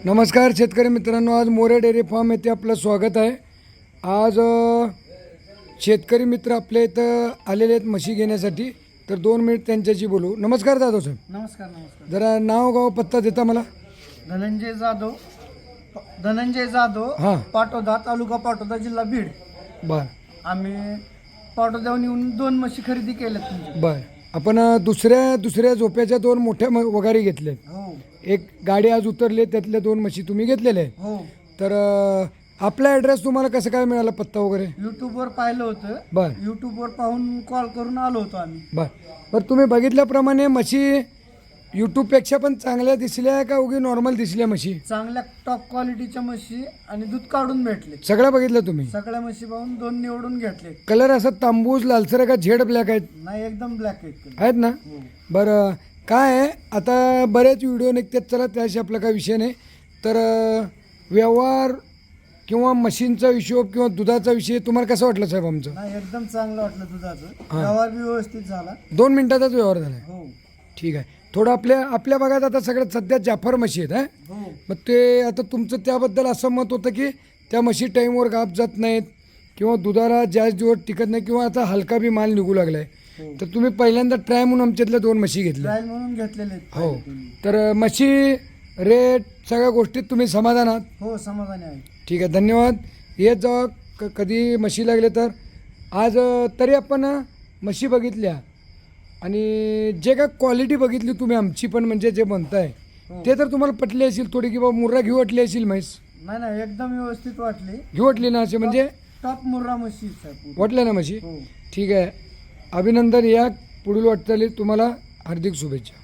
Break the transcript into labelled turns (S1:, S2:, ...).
S1: नमस्कार शेतकरी मित्रांनो, आज मोरे डेअरी फार्म येथे आपलं स्वागत आहे। आज शेतकरी मित्र आपल्या इथं आलेले आहेत म्हशी घेण्यासाठी, तर 2 मिनिट त्यांच्याशी बोलू। नमस्कार दादा साहेब।
S2: नमस्कार नमस्कार।
S1: जरा नाव गाव पत्ता देता मला?
S2: धनंजय जाधव
S1: हां
S2: पाटोदा, तालुका पाटोदा, जिल्हा बीड।
S1: बर
S2: आम्ही पाटोद्याहून येऊन 2 म्हशी खरेदी केल्यात तुमच्या।
S1: बर आपण दुसऱ्या झोप्याच्या 2 मोठ्या वगारी घेतल्या।
S2: हो
S1: एक गाडी आज उतरली, त्यातल्या 2 म्हशी तुम्ही घेतलेल्या आहेत।
S2: हो।
S1: तर आपला ॲड्रेस तुम्हाला कसं काय मिळाला, पत्ता वगैरे?
S2: यूट्यूबवर पाहिलं होतं।
S1: बर
S2: यूट्यूबवर पाहून कॉल करून आलो होतो आम्ही।
S1: बर तुम्ही बघितल्याप्रमाणे म्हशी यूट्यूबपेक्षा पण चांगल्या दिसल्या का उगी नॉर्मल दिसल्या म्हशी?
S2: चांगल्या टॉप क्वालिटीच्या म्हशी आणि दूध काढून भेटले।
S1: सगळं बघितलं तुम्ही?
S2: सगळ्या म्हशी पाहून 2 निवडून घेतले।
S1: कलर असा तांबूस लालसर का झेड ब्लॅक आहेत?
S2: नाही, एकदम ब्लॅक आहेत।
S1: आहेत ना?
S2: हो।
S1: बरं काय आहे, आता बरेच व्हिडिओ निघतात, चला त्याशी आपला काय विषय नाही। तर व्यवहार किंवा मशीनचा हिशोब किंवा दुधाचा विषय तुम्हाला कसं वाटलं साहेब आमचं?
S2: नाही, एकदम चांगलं वाटलं दुधाचं। व्यवहार बी व्यवस्थित झाला।
S1: 2 मिनिटाचाच व्यवहार झाला?
S2: हो
S1: ठीक आहे। थोडं आपल्या भागात आता सगळ्यात सध्या जाफर म्हशी आहेत
S2: हो।
S1: मग ते आता तुमचं त्याबद्दल असं मत होतं की त्या म्हशी टाईमवर गाप जात नाहीत किंवा दुधाला जास्त दिवस टिकत नाही किंवा आता हलका बी माल निघू लागलाय, तर तुम्ही पहिल्यांदा ट्राय म्हणून आमच्यातल्या 2 म्हशी घेतल्या।
S2: ट्रायल म्हणून घेतलेले आहेत
S1: हो,
S2: पहिले तुम्ही।
S1: तर म्हशी रेट सगळ्या गोष्टीत तुम्ही समाधान आहात?
S2: हो, समाधानी आहे।
S1: ठीक आहे, धन्यवाद। येत जावा कधी म्हशी लागले तर। आज तरी आपण म्हशी बघितल्या आणि जे काय क्वालिटी बघितली तुम्ही आमची पण, म्हणजे जे म्हणताय ते तर तुम्हाला पटली असेल थोडी, की बाबा मुर्रा घेऊ वाटली असेल म्हैस?
S2: नाही नाही, एकदम व्यवस्थित वाटली।
S1: घेऊ वाटली ना असे, म्हणजे
S2: टॉप मुर्रा म्हशी
S1: वाटल्या ना म्हशी?
S2: हो।
S1: ठीक आहे, अभिनंदन। या पुढील वाटचालीत तुम्हाला हार्दिक शुभेच्छा।